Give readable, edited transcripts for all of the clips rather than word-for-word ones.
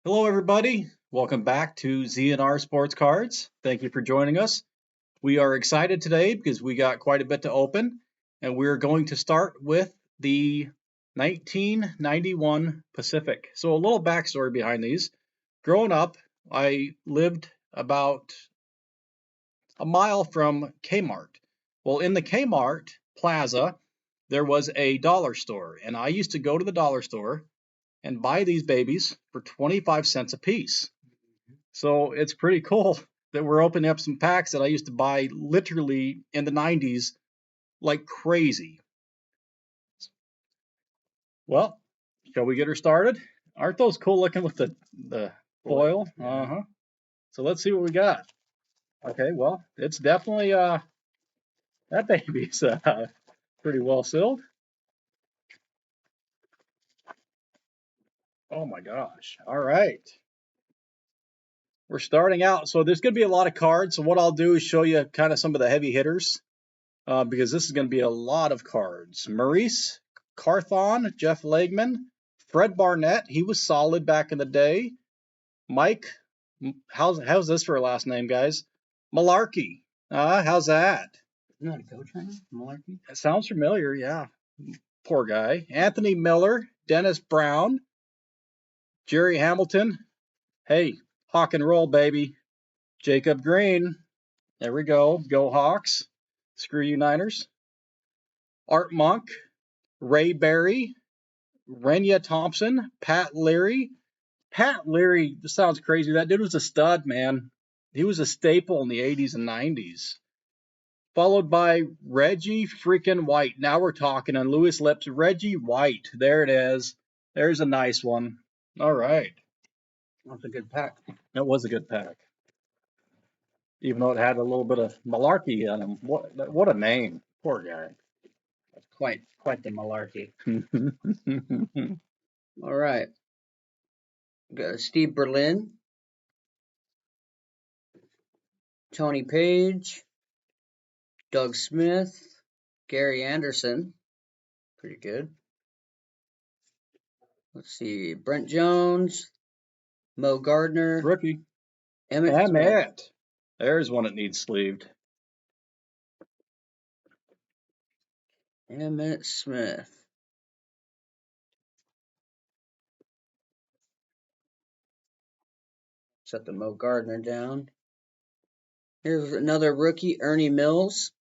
Hello, everybody. Welcome back to Z&R Sports Cards. Thank you for joining us. We are excited today because we got quite a bit to open, and we're going to start with the 1991 Pacific. So a little backstory behind these. Growing up, I lived about a mile from Kmart. Well, in the Kmart Plaza, there was a dollar store, and I used to go to the dollar store and buy these babies for 25 cents a piece. So it's pretty cool that we're opening up some packs that I used to buy literally in the 90s like crazy. Well, shall we get her started? Aren't those cool looking with the foil? Uh-huh. So let's see what we got. Okay, well, it's definitely that baby's pretty well sealed. Oh my gosh. All right. We're starting out. So there's going to be a lot of cards. So what I'll do is show you kind of some of the heavy hitters because this is going to be a lot of cards. Maurice Carthon, Jeff Legman, Fred Barnett. He was solid back in the day. Mike, how's this for a last name, guys? Malarkey. How's that? Isn't that a coach right now? Malarkey? That sounds familiar, yeah. Poor guy. Anthony Miller, Dennis Brown, Jerry Hamilton. Hey, Hawk and roll, baby. Jacob Green. There we go. Go Hawks. Screw you Niners. Art Monk, Ray Berry, Renya Thompson, Pat Leary. Pat Leary, this sounds crazy. That dude was a stud, man. He was a staple in the 80s and 90s. Followed by Reggie freaking White. Now we're talking on Lewis Lips. Reggie White. There it is. There's a nice one. All right. That's a good pack. That was a good pack. Even though it had a little bit of malarkey on him. What a name. Poor guy. That's quite the malarkey. All right. We got Steve Berlin, Tony Page, Doug Smith, Gary Anderson. Pretty good. Let's see. Brent Jones, Mo Gardner, Rookie. Emmett Smith. There's one that needs sleeved. Emmett Smith. Set the Mo Gardner down. Here's another rookie, Ernie Mills.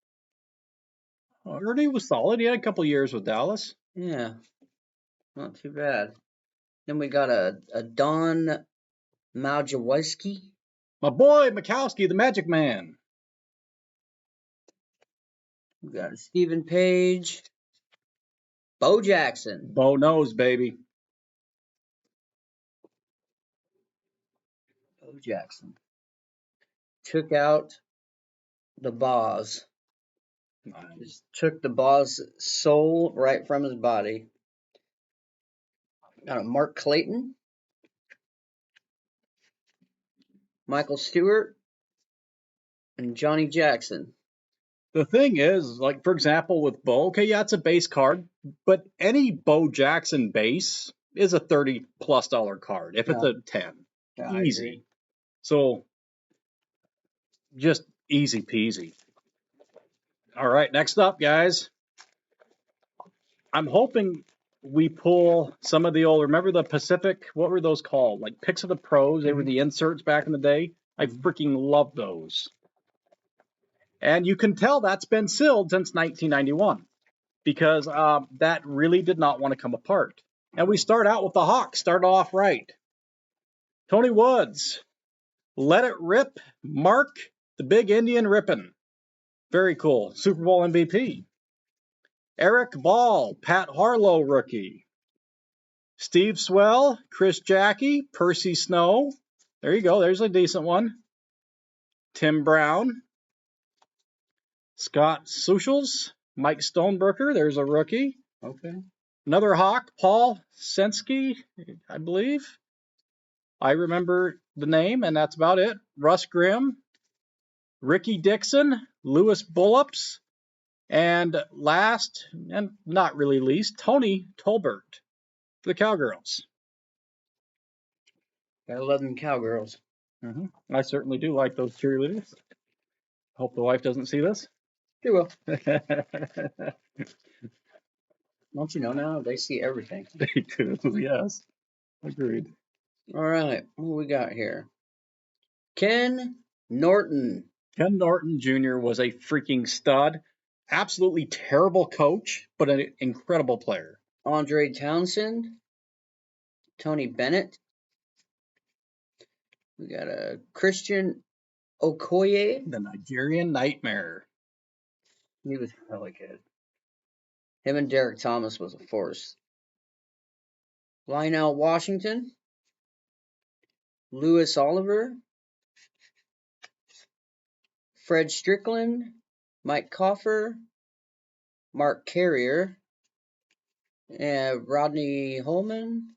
Ernie was solid. He had a couple years with Dallas. Yeah, not too bad. Then we got a Don Maljawiski. My boy, Mikowski, the Magic Man. We got Stephen Page. Bo Jackson. Bo knows, baby. Bo Jackson. Took out the boss. Just took the boss' soul right from his body. Got a Mark Clayton. Michael Stewart. And Johnny Jackson. The thing is, like, for example, with Bo, okay, yeah, it's a base card, but any Bo Jackson base is a $30+ card if it's a 10. Yeah, easy. So, just easy peasy. All right, next up, guys. I'm hoping we pull some of the old, remember the Pacific, what were those called? Like Picks of the Pros, they were the inserts back in the day. I freaking love those. And you can tell that's been sealed since 1991 because that really did not want to come apart. And we start out with the Hawks, start off right. Tony Woods, Let It Rip, Mark, the Big Indian Rippin'. Very cool. Super Bowl MVP. Eric Ball, Pat Harlow rookie. Steve Swell, Chris Jackie, Percy Snow. There you go. There's a decent one. Tim Brown. Scott Sushels, Mike Stoneberger. There's a rookie. Okay. Another Hawk, Paul Sensky, I believe. I remember the name, and that's about it. Russ Grimm, Ricky Dixon, Lewis Bullups, and last, and not really least, Tony Tolbert for the Cowgirls. Gotta love them cowgirls. I certainly do like those cheerleaders. Hope the wife doesn't see this. She will. Don't you know now? They see everything. They do, yes. Agreed. All right, what we got here? Ken Norton. Ken Norton Jr. was a freaking stud. Absolutely terrible coach, but an incredible player. Andre Townsend. Tony Bennett. We got a Christian Okoye. The Nigerian Nightmare. He was really good. Him and Derek Thomas was a force. Lionel Washington. Lewis Oliver. Fred Strickland. Mike Coffer. Mark Carrier. And Rodney Holman.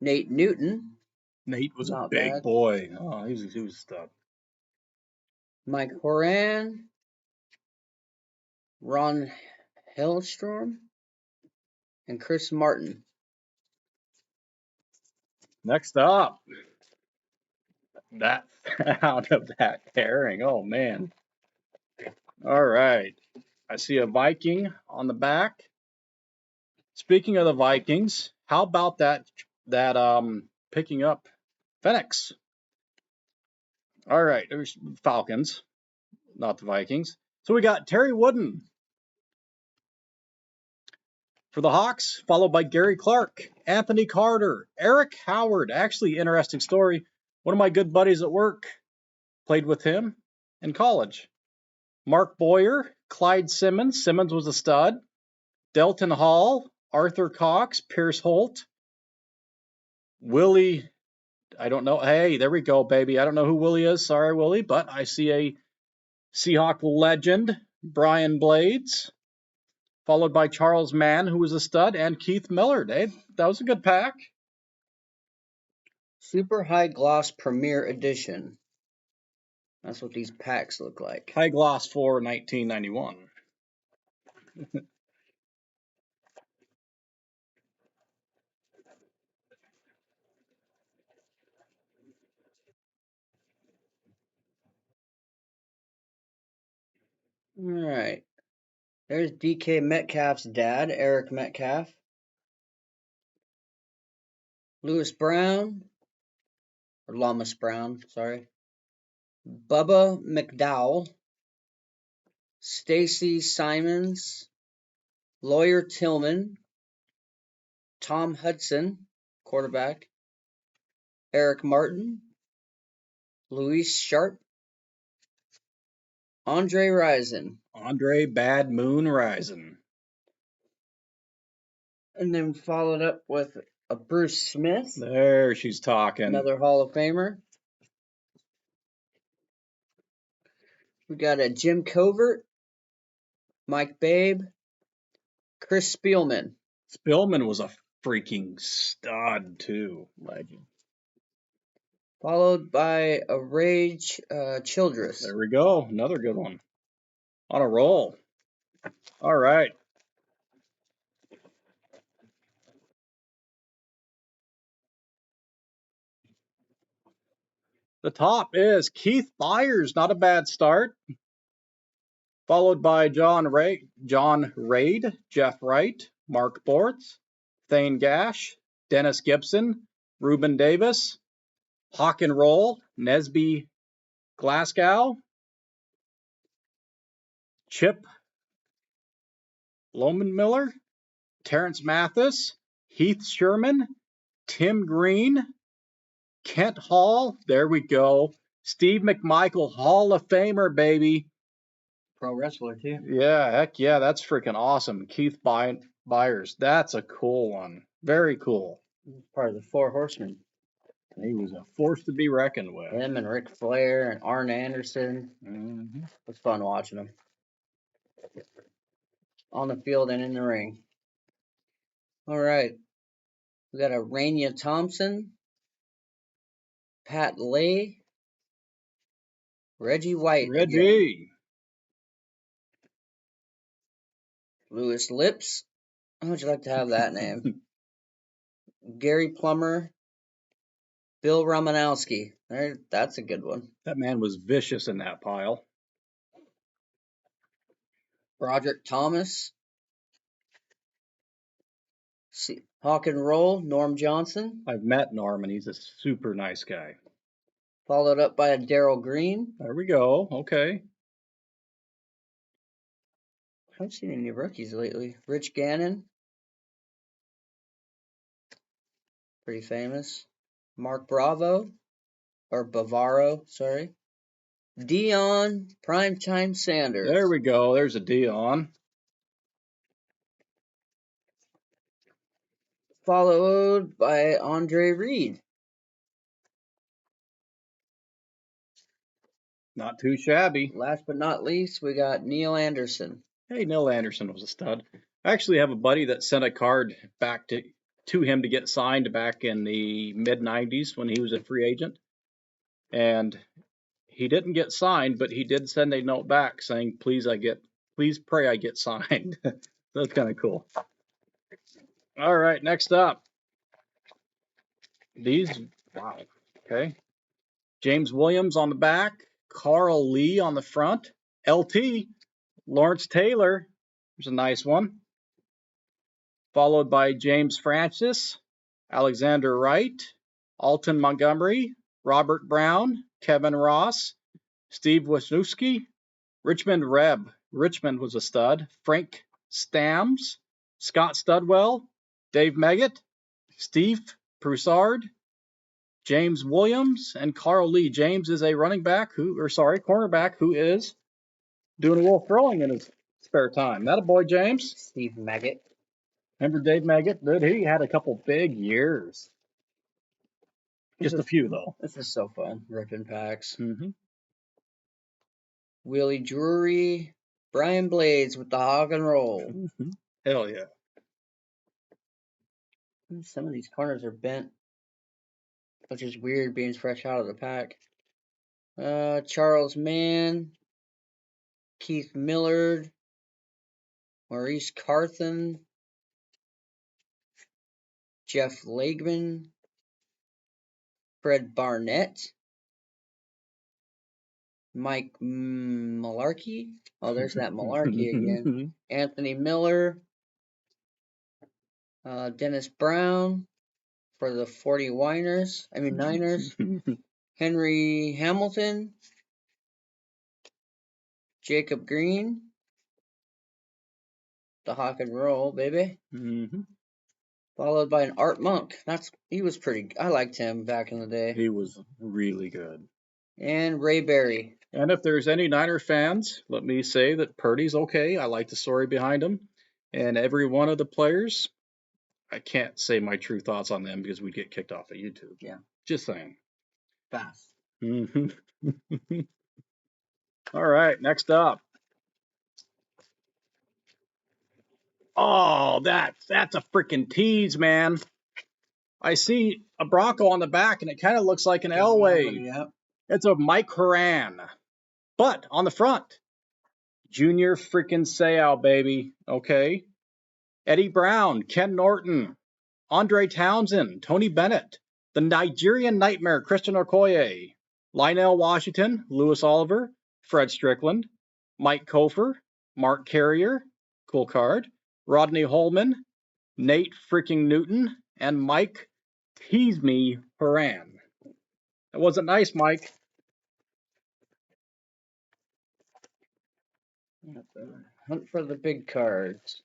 Nate Newton. Nate was Not a big bad. boy. Oh, he was a stud. Mike Horan. Ron Hellstrom. And Chris Martin. Next up, that out of that pairing. Oh man. All right. I see a Viking on the back. Speaking of the Vikings, how about that picking up Phoenix? All right, there's Falcons, not the Vikings. So we got Terry Wooden for the Hawks, followed by Gary Clark, Anthony Carter, Eric Howard. Actually, interesting story. One of my good buddies at work played with him in college. Mark Boyer, Clyde Simmons. Simmons was a stud. Delton Hall, Arthur Cox, Pierce Holt, Willie. I don't know. Hey, there we go, baby. I don't know who Willie is. Sorry, Willie, but I see a Seahawk legend, Brian Blades, followed by Charles Mann, who was a stud, and Keith Millard. Hey, that was a good pack. Super High Gloss Premier Edition. That's what these packs look like. High gloss for 1991. All right. There's DK Metcalf's dad, Eric Metcalf. Lewis Brown. Or Lamas Brown, sorry. Bubba McDowell. Stacy Simons. Lawyer Tillman. Tom Hudson, quarterback. Eric Martin. Luis Sharp. Andre Rison. Andre Bad Moon Rison. And then followed up with a Bruce Smith. There she's talking. Another Hall of Famer. We got a Jim Covert. Mike Babe. Chris Spielman. Spielman was a freaking stud, too. Legend. Followed by a Rage Childress. There we go. Another good one. On a roll. All right. The top is Keith Byers. Not a bad start. Followed by John Raid, Jeff Wright, Mark Bortz, Thane Gash, Dennis Gibson, Reuben Davis, Hawk and Roll, Nesby Glasgow, Chip Lomanmiller, Terrence Mathis, Heath Sherman, Tim Green, Kent Hall, there we go, Steve McMichael, Hall of Famer, baby. Pro wrestler, too. Yeah, heck yeah, that's freaking awesome. Keith Byers, that's a cool one. Very cool. Part of the Four Horsemen. He was a force to be reckoned with. Him and Ric Flair and Arn Anderson. Mm-hmm. It was fun watching them. On the field and in the ring. All right. We got a Rainier Thompson. Pat Lay. Reggie White. Reggie. Again. Lewis Lips. How would you like to have that name? Gary Plummer. Bill Romanowski. That's a good one. That man was vicious in that pile. Broderick Thomas. Hawk and Roll, Norm Johnson. I've met Norm, and he's a super nice guy. Followed up by a Darryl Green. There we go. Okay. I haven't seen any rookies lately. Rich Gannon. Pretty famous. Mark Bravo. Or Bavaro, sorry. Dion Primetime Sanders. There we go. There's a Dion. Followed by Andre Reed. Not too shabby. Last but not least, we got Neil Anderson. Hey, Neil Anderson was a stud. I actually have a buddy that sent a card back to him to get signed back in the mid-90s when he was a free agent. And he didn't get signed, but he did send a note back saying, please pray I get signed. That's kind of cool. All right, next up. Wow. Okay. James Williams on the back, Carl Lee on the front, LT, Lawrence Taylor, there's a nice one, followed by James Francis, Alexander Wright, Alton Montgomery, Robert Brown, Kevin Ross, Steve Wisniewski, Richmond Reb, Richmond was a stud, Frank Stams, Scott Studwell, Dave Meggett, Steve Broussard, James Williams, and Carl Lee. James is a cornerback who is doing a little throwing in his spare time. That a boy, James. Steve Meggett. Remember Dave Meggett? Dude, he had a couple big years. Just a few, though. This is so fun. Ripping packs. Mm-hmm. Willie Drury. Brian Blades with the Hog and Roll. Mm-hmm. Hell yeah. Some of these corners are bent, which is weird being fresh out of the pack. Charles Mann, Keith Millard, Maurice Carthen, Jeff Lageman, Fred Barnett, Mike Malarkey. Oh, there's that Malarkey again. Anthony Miller, Dennis Brown for the 49ers. Henry Hamilton, Jacob Green, the Hawk and Roll, baby. Mm-hmm. Followed by an Art Monk. I liked him back in the day. He was really good. And Ray Berry. And if there's any Niner fans, let me say that Purdy's okay. I like the story behind him. And every one of the players, I can't say my true thoughts on them because we'd get kicked off of YouTube. Yeah. Just saying. Fast. Mm-hmm. All right, next up. Oh, that's a freaking tease, man. I see a Bronco on the back, and it kind of looks like an Elway. Yeah. It's a Mike Horan. But on the front, Junior freaking Seau, baby. Okay. Eddie Brown, Ken Norton, Andre Townsend, Tony Bennett, the Nigerian Nightmare, Christian Okoye, Lionel Washington, Lewis Oliver, Fred Strickland, Mike Kofer, Mark Carrier, cool card, Rodney Holman, Nate freaking Newton, and Mike Tease Me Horan. That wasn't nice, Mike. Hunt for the big cards.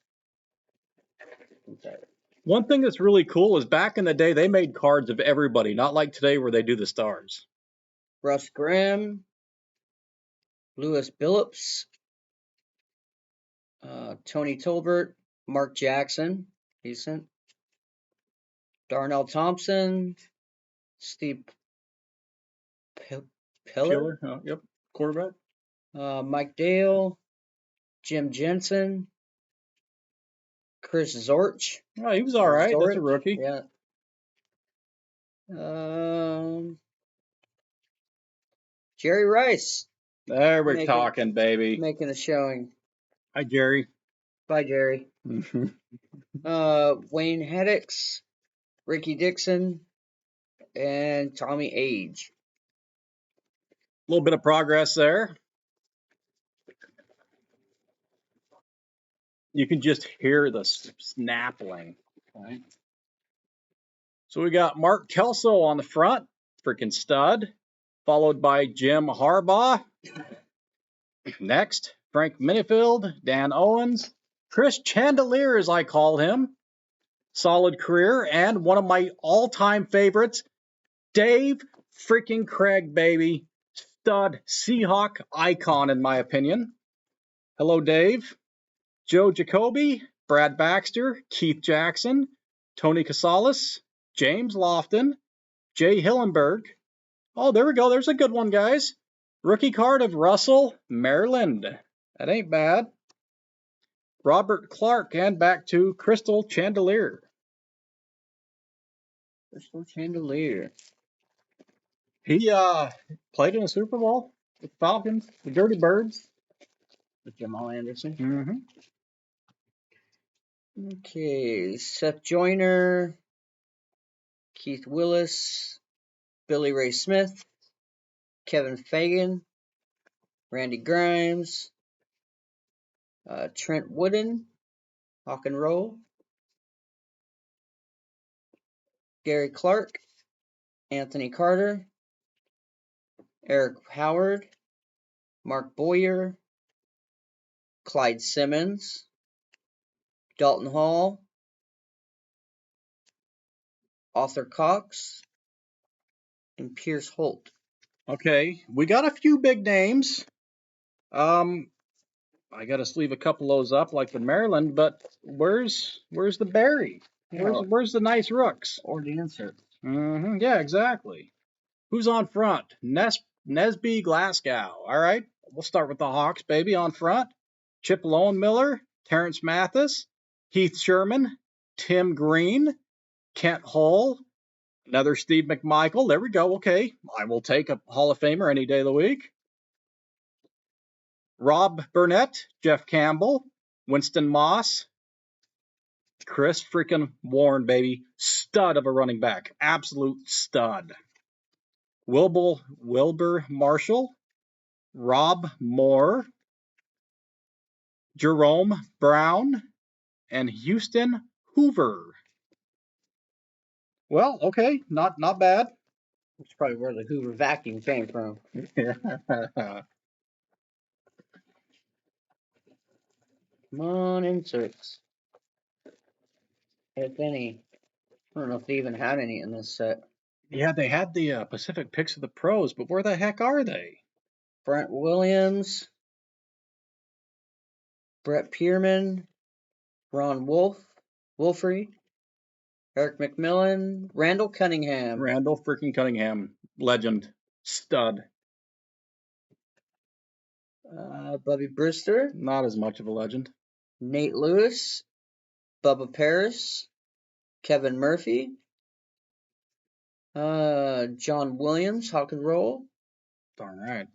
One thing that's really cool is back in the day, they made cards of everybody, not like today where they do the stars. Russ Graham, Lewis Billups, Tony Tolbert, Mark Jackson, decent. Darnell Thompson, Steve Pillar, Yep, quarterback. Mike Dale, Jim Jensen, Chris Zorch. Oh, he was all right. That's a rookie. Yeah. Jerry Rice. There we're talking, baby. Making a showing. Hi, Jerry. Bye, Jerry. Wayne Heddix, Ricky Dixon, and Tommy Age. A little bit of progress there. You can just hear the snapping. Right? So we got Mark Kelso on the front, freaking stud, followed by Jim Harbaugh. Next, Frank Minifield, Dan Owens, Chris Chandelier, as I call him. Solid career, and one of my all-time favorites, Dave freaking Craig, baby. Stud Seahawk icon, in my opinion. Hello, Dave. Joe Jacoby, Brad Baxter, Keith Jackson, Tony Casales, James Lofton, Jay Hillenberg. Oh, there we go. There's a good one, guys. Rookie card of Russell Maryland. That ain't bad. Robert Clark, and back to Crystal Chandelier. Crystal Chandelier. He played in a Super Bowl with the Falcons, the Dirty Birds. With Jamal Anderson. Mm-hmm. Okay, Seth Joyner, Keith Willis, Billy Ray Smith, Kevin Fagan, Randy Grimes, Trent Wooden, Hawk and Roll, Gary Clark, Anthony Carter, Eric Howard, Mark Boyer, Clyde Simmons, Dalton Hall, Arthur Cox, and Pierce Holt. Okay, we got a few big names. I got to sleeve a couple of those up like the Maryland, but where's the Barry? Where's the nice rooks? Or the insert. Mm-hmm. Yeah, exactly. Who's on front? Nesby Glasgow. All right, we'll start with the Hawks, baby, on front. Chip Lowenmiller, Terrence Mathis, Heath Sherman, Tim Green, Kent Hull, another Steve McMichael. There we go. Okay, I will take a Hall of Famer any day of the week. Rob Burnett, Jeff Campbell, Winston Moss, Chris freaking Warren, baby. Stud of a running back. Absolute stud. Wilbur Marshall, Rob Moore, Jerome Brown, and Houston Hoover. Well, okay, not bad. That's probably where the Hoover vacuum came from. Come on, inserts. If any. I don't know if they even had any in this set. Yeah, they had the Pacific Picks of the Pros, but where the heck are they? Brent Williams, Brett Pierman, Ron Wolfrey, Eric McMillan, Randall Cunningham. Randall freaking Cunningham, legend, stud. Bubby Brister, Not as much of a legend. Nate Lewis, Bubba Paris, Kevin Murphy, John Williams, Hawk and Roll. Darn right.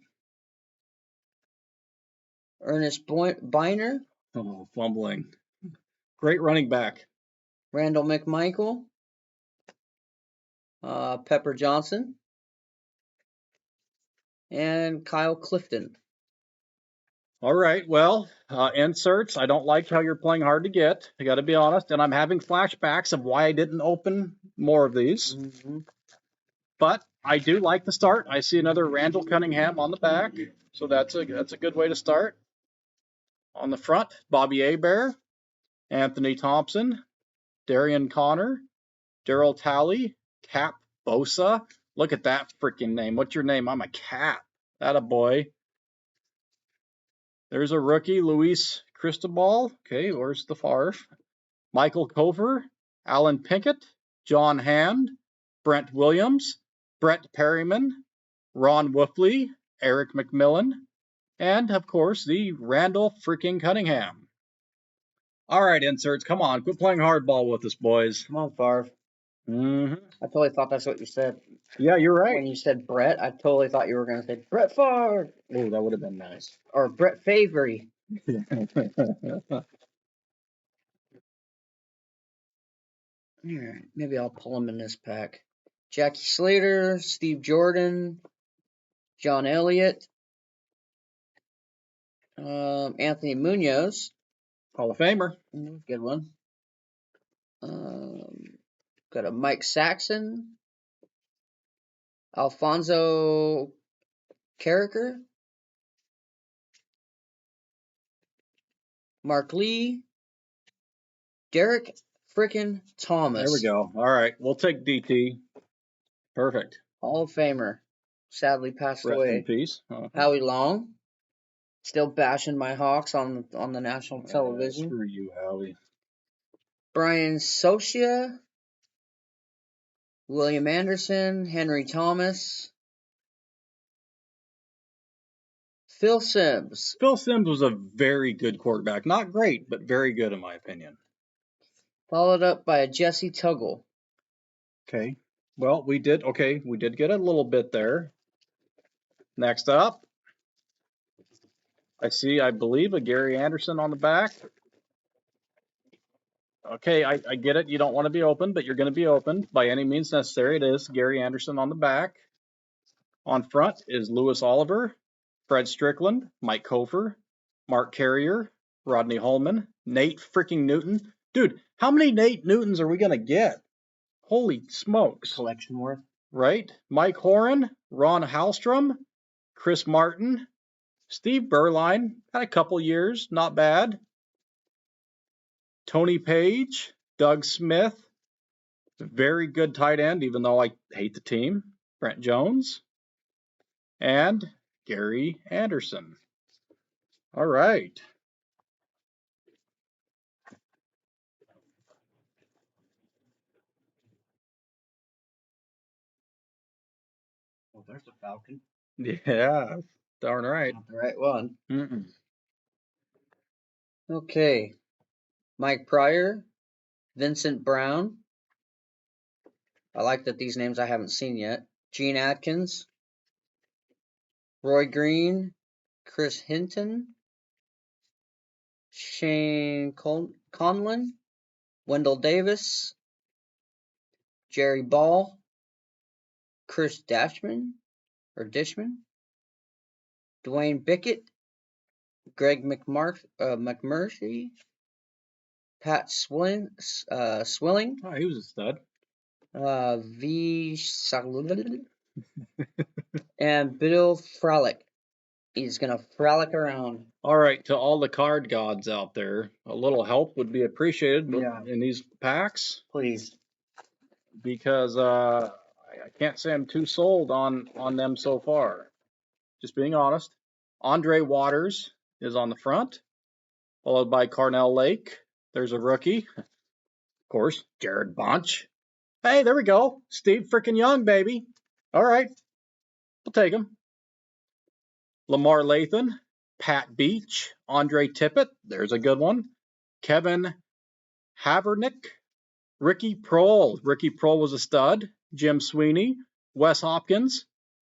Ernest Biner, Oh, fumbling. Great running back. Randall McMichael, Pepper Johnson, and Kyle Clifton. All right, well, inserts. I don't like how you're playing hard to get. I got to be honest, and I'm having flashbacks of why I didn't open more of these. Mm-hmm. But I do like the start. I see another Randall Cunningham on the back, so that's a good way to start. On the front, Bobby Hebert, Anthony Thompson, Darian Connor, Daryl Talley, Cap Bosa. Look at that freaking name. What's your name? I'm a Cap. That a boy. There's a rookie, Luis Cristobal. Okay, where's the Favre? Michael Cover, Alan Pinkett, John Hand, Brent Williams, Brett Perryman, Ron Wolfley, Eric McMillan, and, of course, the Randall freaking Cunningham. All right, inserts, come on. Quit playing hardball with us, boys. Come on, Favre. Mm-hmm. I totally thought that's what you said. Yeah, you're right. When you said Brett, I totally thought you were going to say Brett Favre. Oh, that would have been nice. Or Brett Favre. Alright, maybe I'll pull him in this pack. Jackie Slater, Steve Jordan, John Elliott, Anthony Munoz. Hall of Famer. Good one. Got a Mike Saxon, Alfonso Carricker, Mark Lee, Derek frickin' Thomas. There we go. All right, we'll take DT. Perfect. Hall of Famer. Sadly passed Rest away. in peace. Howie Long. Still bashing my Hawks on the national television. Screw you, Howie. Brian Socia, William Anderson, Henry Thomas, Phil Simms. Phil Simms was a very good quarterback. Not great, but very good in my opinion. Followed up by a Jesse Tuggle. Okay. Well, we did get a little bit there. Next up, I believe, a Gary Anderson on the back. Okay, I get it. You don't want to be open, but you're going to be open by any means necessary. It is Gary Anderson on the back. On front is Lewis Oliver, Fred Strickland, Mike Kofer, Mark Carrier, Rodney Holman, Nate freaking Newton. Dude, how many Nate Newtons are we going to get? Holy smokes. Collection worth. Right? Mike Horan, Ron Hallstrom, Chris Martin, Steve Berline, had a couple years, not bad. Tony Page, Doug Smith, very good tight end, even though I hate the team. Brent Jones, and Gary Anderson. All right. Well, there's a Falcon. Yeah, darn right. Not the right one. Mm-mm. Okay. Mike Pryor, Vincent Brown. I like that these names I haven't seen yet. Gene Atkins, Roy Green, Chris Hinton, Shane Conlon, Wendell Davis, Jerry Ball, Chris Dishman, Dwayne Bickett, Greg McMurphy, Pat Swilling, Oh, he was a stud. and Bill Frolic. He's gonna frolic around. All right, to all the card gods out there, a little help would be appreciated Yeah. in these packs, Please. because I can't say I'm too sold on them so far. Just being honest. Andre Waters is on the front, followed by Carnell Lake. There's a rookie. Of course, Jared Bunch. Hey, there we go. Steve frickin' Young, baby. All right, we'll take him. Lamar Lathan, Pat Beach, Andre Tippett. There's a good one. Kevin Havernick, Ricky Prohl. Ricky Prohl was a stud. Jim Sweeney, Wes Hopkins.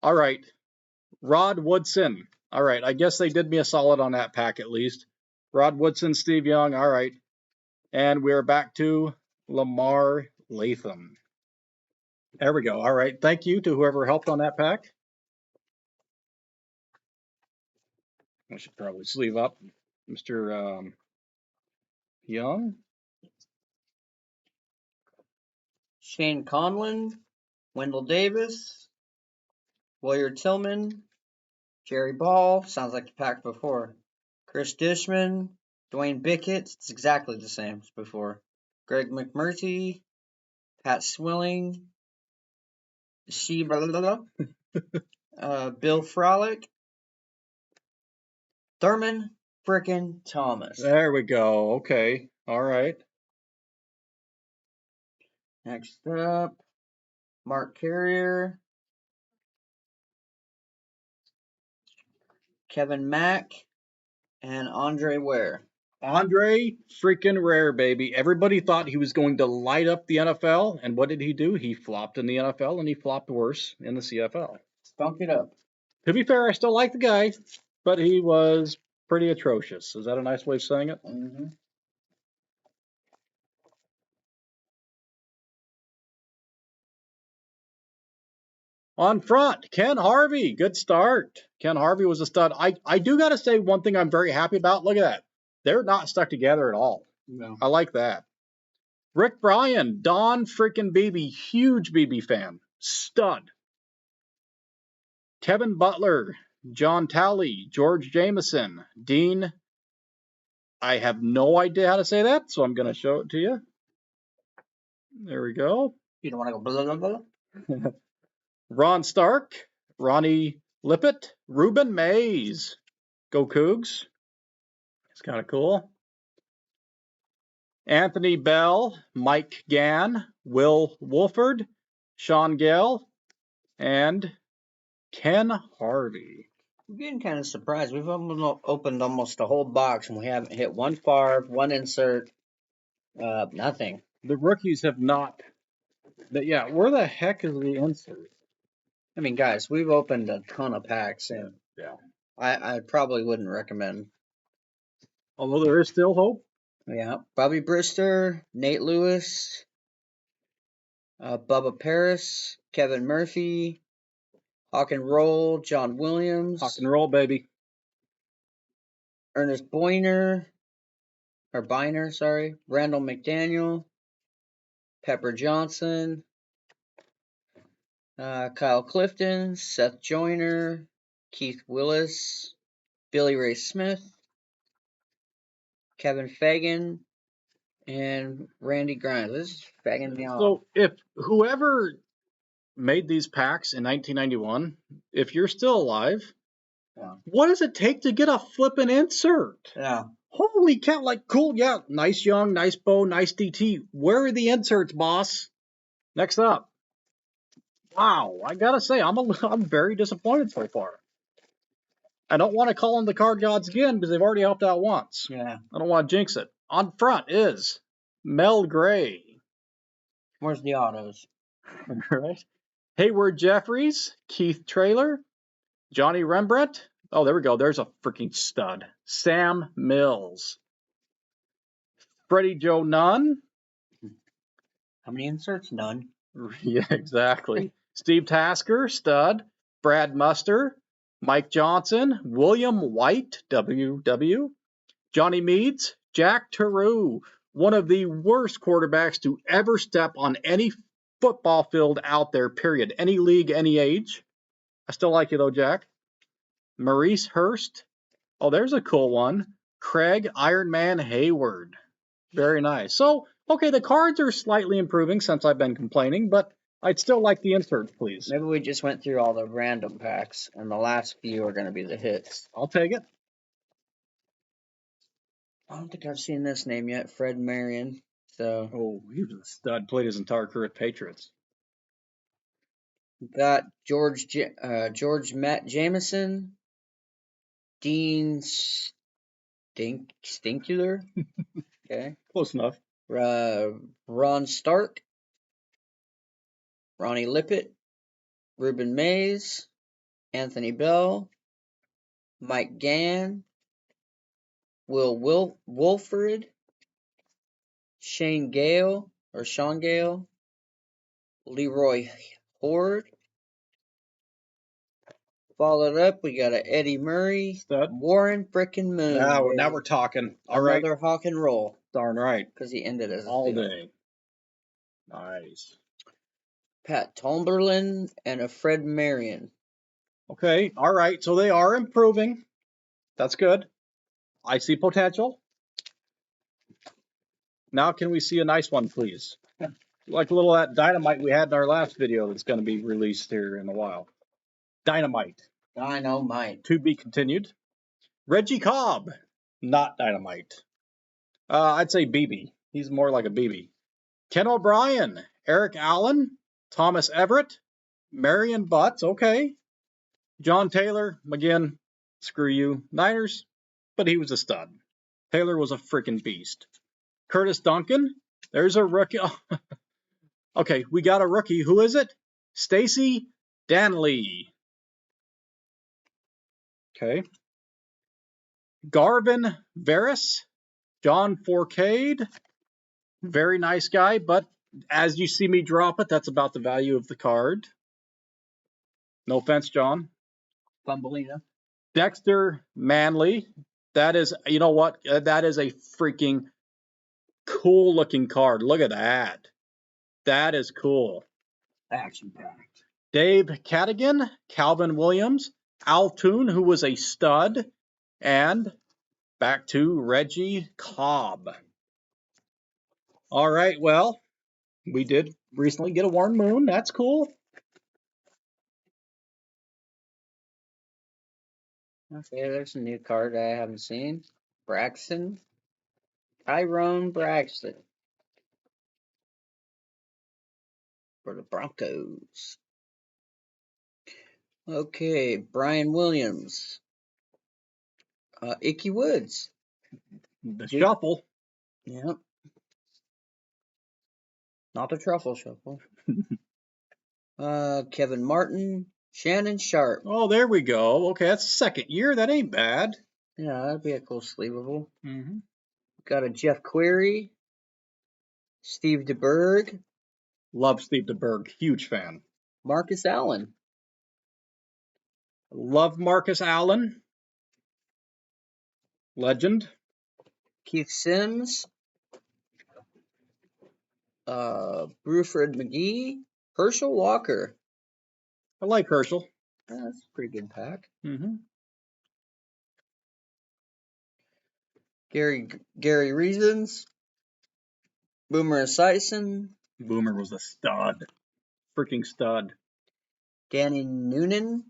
All right, Rod Woodson. All right, I guess they did me a solid on that pack at least. Rod Woodson, Steve Young. All right. And we're back to Lamar Latham. There we go. All right. Thank you to whoever helped on that pack. I should probably sleeve up Mr. Young. Shane Conlon, Wendell Davis, William Tillman, Jerry Ball. Sounds like the pack before. Chris Dishman, Dwayne Bickett. It's exactly the same as before. Greg McMurphy, Pat Swilling, Bill Frolic, Thurman frickin' Thomas. There we go. Okay. All right. Next up, Mark Carrier, Kevin Mack, and Andre Ware. Andre freaking Rare, baby. Everybody thought he was going to light up the NFL, and what did he do? He flopped in the NFL, and he flopped worse in the CFL. Stunk it up. To be fair, I still like the guy, but he was pretty atrocious. Is that a nice way of saying it? Mm-hmm. On front, Ken Harvey. Good start. Ken Harvey was a stud. I do got to say one thing I'm very happy about. Look at that. They're not stuck together at all. No. I like that. Rick Bryan, Don freaking Beebe, huge Beebe fan. Stud. Kevin Butler, John Talley, George Jameson, Dean. I have no idea how to say that, so I'm going to show it to you. There we go. You don't want to go blah, blah, blah? Ron Stark, Ronnie Lippett, Ruben Mays. Go Cougs. It's kind of cool. Anthony Bell, Mike Gann, Will Wolford, Sean Gale, and Ken Harvey. I'm getting kind of surprised. We've opened almost a whole box and we haven't hit one Favre, one insert, nothing. The rookies have not. But yeah, where the heck is the insert? I mean, guys, we've opened a ton of packs, and Yeah. I probably wouldn't recommend. Although there is still hope. Yeah, Bobby Brister, Nate Lewis, Bubba Paris, Kevin Murphy, Hawk and Roll, John Williams, Rock and roll, baby. Ernest Biner, sorry, Randall McDaniel, Pepper Johnson, Kyle Clifton, Seth Joyner, Keith Willis, Billy Ray Smith, Kevin Fagan, and Randy Grimes. This is fagging me off. So if whoever made these packs in 1991, if you're still alive, Yeah. what does it take to get a flippin' insert? Yeah. Holy cow, like, cool, yeah, nice young, nice bow, nice DT. Where are the inserts, boss? Next up. Wow, I gotta say, I'm very disappointed so far. I don't want to call them the card gods again because they've already helped out once. Yeah. I don't want to jinx it. On front is Mel Gray. Where's the autos? Right. Hayward Jeffries, Keith Traylor, Johnny Rembrandt. Oh, there we go. There's a freaking stud. Sam Mills. Freddie Joe Nunn. How many inserts? None. Yeah, exactly. Steve Tasker, stud. Brad Muster, Mike Johnson, William White, WW, Johnny Meads, Jack Teru, one of the worst quarterbacks to ever step on any football field out there, period. Any league, any age. I still like you though, Jack. Maurice Hurst. Oh, there's a cool one. Craig Ironman Hayward. Very nice. So, okay, the cards are slightly improving since I've been complaining, but I'd still like the inserts, please. Maybe we just went through all the random packs, and the last few are going to be the hits. I'll take it. I don't think I've seen this name yet, Fred Marion. So, Oh, he was a stud. Played his entire career at Patriots. got George Matt Jameson, Dean Stinkular, okay, Close enough. Ron Stark, Ronnie Lippett, Ruben Mays, Anthony Bell, Mike Gann, Will Wolford, Sean Gale, Leroy Horde. Followed up, we got a Eddie Murray, Stud. Warren frickin' Moon. Now we're talking. All right. Another Hawk and Roll, Darn right. because he ended as a All steal. day. Nice. Pat Tomberlin and a Fred Marion. Okay. All right. So they are improving. That's good. I see potential. Now can we see a nice one, please? Like a little of that dynamite we had in our last video that's going to be released here in a while. Dynamite. Dynamite. To be continued. Reggie Cobb. Not dynamite. I'd say BB. He's more like a BB. Ken O'Brien. Eric Allen. Thomas Everett. Marion Butts. Okay. John Taylor. Again, screw you. Niners. But he was a stud. Taylor was a freaking beast. Curtis Duncan. There's a rookie. Okay, we got a rookie. Who is it? Stacy Danley. Okay. Garvin Varys. John Forcade. Very nice guy, but as you see me drop it, that's about the value of the card. No offense, John. Fumbleina. Dexter Manley. That is, you know what? That is a freaking cool looking card. Look at that. That is cool. Action packed. Dave Cadigan, Calvin Williams, Altoon, who was a stud, and back to Reggie Cobb. All right, well, we did recently get a Warren Moon. That's cool. Okay, there's a new card I haven't seen. Braxton. Tyrone Braxton. For the Broncos. Okay, Brian Williams. Icky Woods. The shuffle. Yep. Not the truffle shuffle. Kevin Martin. Shannon Sharp. Oh, there we go. Okay, that's the second year. That ain't bad. Yeah, that'd be a cool sleevable. Mm-hmm. Got a Jeff Query. Steve DeBerg. Love Steve DeBerg. Huge fan. Marcus Allen. Love Marcus Allen. Legend. Keith Sims. Bruford McGee. Herschel Walker. I like Herschel. That's a pretty good pack. Mm-hmm. Gary Reasons. Boomer Esiason. Boomer was a stud. Freaking stud. Danny Noonan.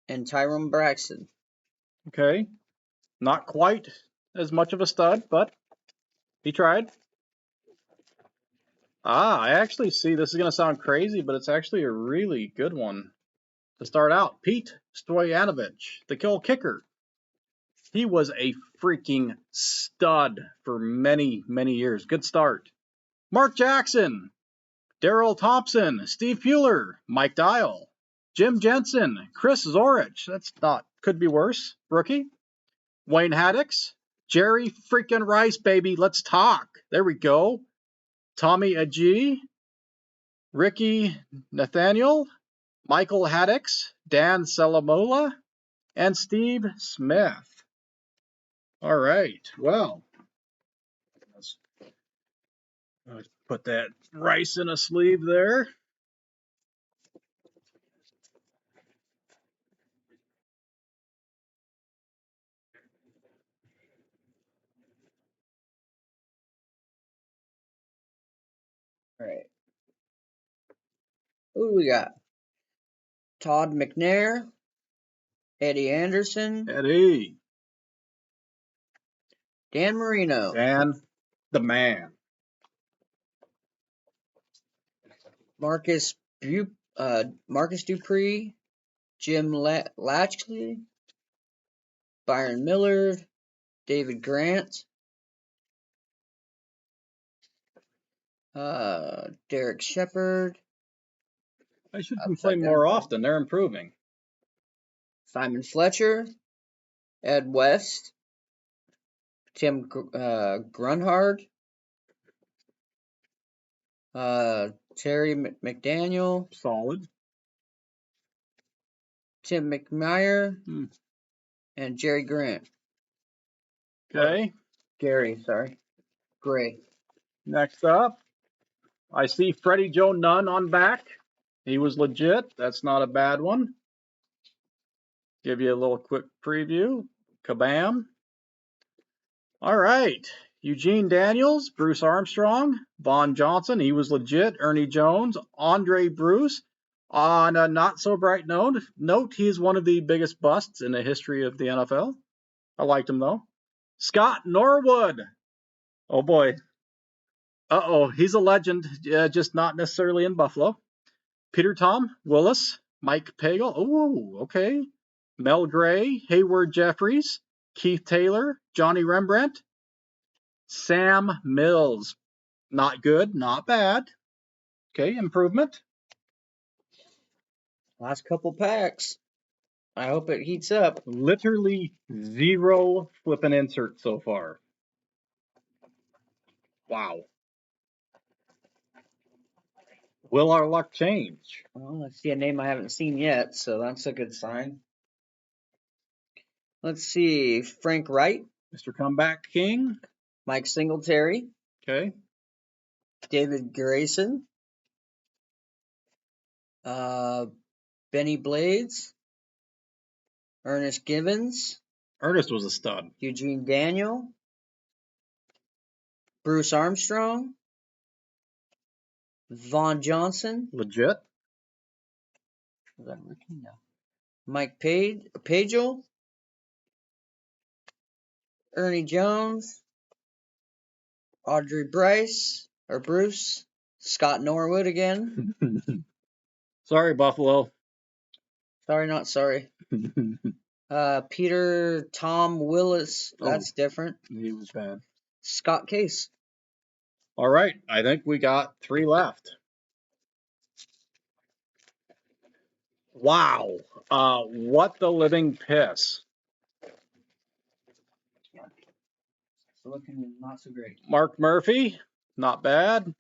And Tyrone Braxton. Okay. Not quite as much of a stud, but he tried. I actually see, this is going to sound crazy, but it's actually a really good one. To start out, Pete Stoyanovich, the kill kicker. He was a freaking stud for many, many years. Good start. Mark Jackson, Darrell Thompson, Steve Fuller, Mike Dial, Jim Jensen, Chris Zorich. That's not, could be worse. Rookie. Wayne Haddix, Jerry freaking Rice, baby. Let's talk. There we go. Tommy Agee, Ricky Nathaniel, Michael Haddix, Dan Salamola, and Steve Smith. All right. Well, let's put that Rice in a sleeve there. All right. Who do we got? Todd McNair. Eddie Anderson. Eddie. Dan Marino. Dan, the man. Marcus Dupree. Jim Latchley. Byron Miller. David Grant. Derek Shepard. I should play more often. They're improving. Simon Fletcher. Ed West. Tim Grunhard. Terry McDaniel. Solid. Tim McMyer. And Jerry Grant. Okay. Gary, sorry. Gray. Next up, I see Freddie Joe Nunn on back. He was legit. That's not a bad one. Give you a little quick preview. Kabam. All right. Eugene Daniels, Bruce Armstrong, Vaughn Johnson. He was legit. Ernie Jones, Andre Bruce. On a not so bright note, he is one of the biggest busts in the history of the NFL. I liked him though. Scott Norwood. Oh boy. He's a legend, just not necessarily in Buffalo. Peter Tom Willis, Mike Pagel. Oh, okay. Mel Gray, Hayward Jeffries, Keith Taylor, Johnny Rembrandt, Sam Mills. Not good, not bad. Okay, improvement. Last couple packs. I hope it heats up. Literally 0 flipping inserts so far. Wow. Will our luck change? Well, I see a name I haven't seen yet, so that's a good sign. Let's see. Frank Wright, Mr. Comeback King. Mike Singletary, Okay. David Grayson, Benny Blades, Ernest Givens, Ernest was a stud. Eugene Daniel, Bruce Armstrong, Vaughn Johnson. Legit. Is that rookie? No. Mike Pagel, Ernie Jones, Audrey Bruce, Scott Norwood again. Sorry, Buffalo. Sorry, not sorry. Peter Tom Willis. That's different. He was bad. Scott Case. All right. I think we got 3 left. Wow. What the living piss. Looking not so great. Mark Murphy. Not bad.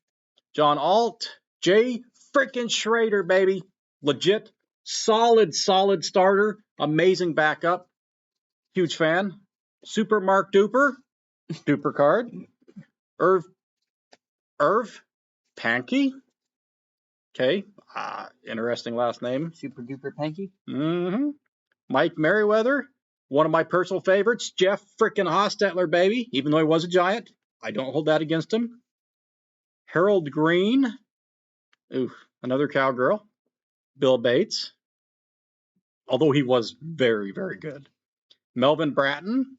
John Alt. Jay freaking Schrader, baby. Legit. Solid starter. Amazing backup. Huge fan. Super Mark Duper. Duper card. Irv Pankey. Okay. Interesting last name. Super Duper Panky. Mm-hmm. Mike Merriweather. One of my personal favorites. Jeff freaking Hostetler, baby. Even though he was a Giant. I don't hold that against him. Harold Green. Ooh, another cowgirl. Bill Bates. Although he was very, very good. Melvin Bratton.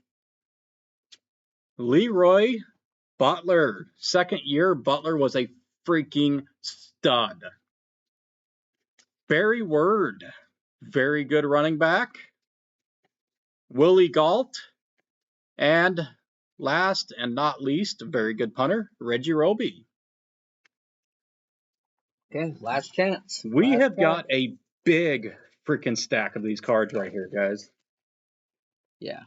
Leroy Butler. Second year, Butler was a freaking stud. Barry Word. Very good running back. Willie Galt. And last and not least, a very good punter, Reggie Roby. Okay, last chance. We have got a big freaking stack of these cards right here, guys. Yeah.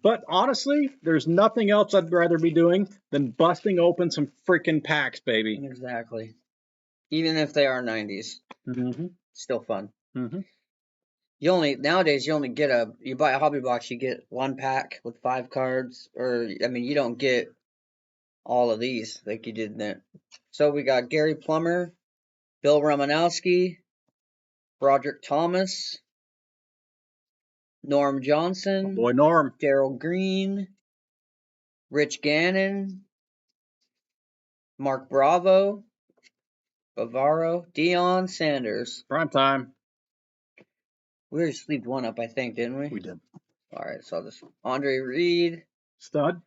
But honestly, there's nothing else I'd rather be doing than busting open some freaking packs, baby. Exactly. Even if they are 90s. Mm-hmm. Still fun. Mm-hmm. Nowadays you buy a hobby box, you get 1 pack with 5 cards, or I mean you don't get all of these like you did then. So we got Gary Plummer, Bill Romanowski, Broderick Thomas, Norm Johnson, Boy, Norm. Daryl Green, Rich Gannon, Mark Bavaro, Deion Sanders. Prime time. We already sleeved one up, I think, didn't we? We did. All right, so this Andre Reed, Stud.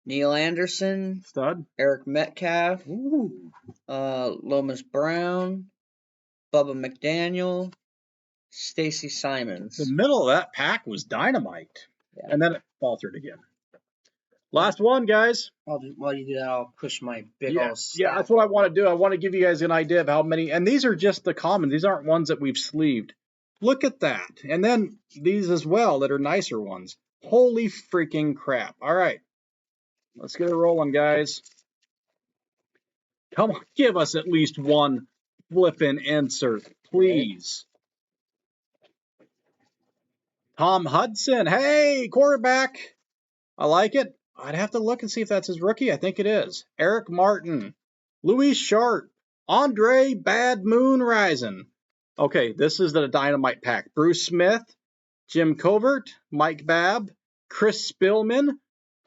Neil Anderson, Stud. Eric Metcalf, Ooh. Lomas Brown, Bubba McDaniel, Stacy Simons. The middle of that pack was dynamite. Yeah. And then it faltered again. Last one, guys. While you do that, I'll push my big old stack. Yeah, that's what I want to do. I want to give you guys an idea of how many. And these are just the common. These aren't ones that we've sleeved. Look at that. And then these as well that are nicer ones. Holy freaking crap. All right. Let's get it rolling, guys. Come on. Give us at least one flippin' insert, please. Tom Hudson. Hey, quarterback. I like it. I'd have to look and see if that's his rookie. I think it is. Eric Martin. Louis Sharp. Andre Bad Moon Rising. Okay, this is the dynamite pack. Bruce Smith. Jim Covert. Mike Babb. Chris Spillman.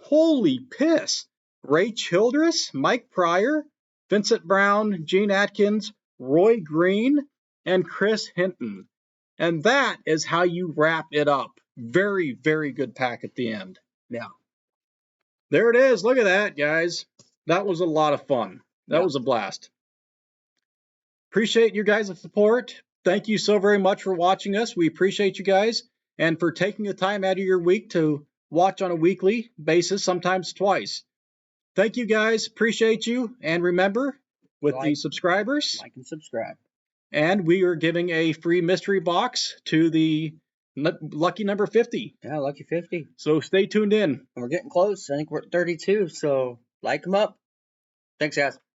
Holy piss. Ray Childress. Mike Pryor. Vincent Brown. Gene Atkins. Roy Green. And Chris Hinton. And that is how you wrap it up. Very, very good pack at the end. Yeah. There it is. Look at that, guys. That was a lot of fun. That was a blast. Appreciate you guys' support. Thank you so very much for watching us. We appreciate you guys and for taking the time out of your week to watch on a weekly basis, sometimes twice. Thank you guys. Appreciate you. And remember, with the subscribers, like and subscribe. And we are giving a free mystery box to the lucky number 50. Yeah, lucky 50. So stay tuned in. And we're getting close. I think we're at 32, so like them up. Thanks, guys.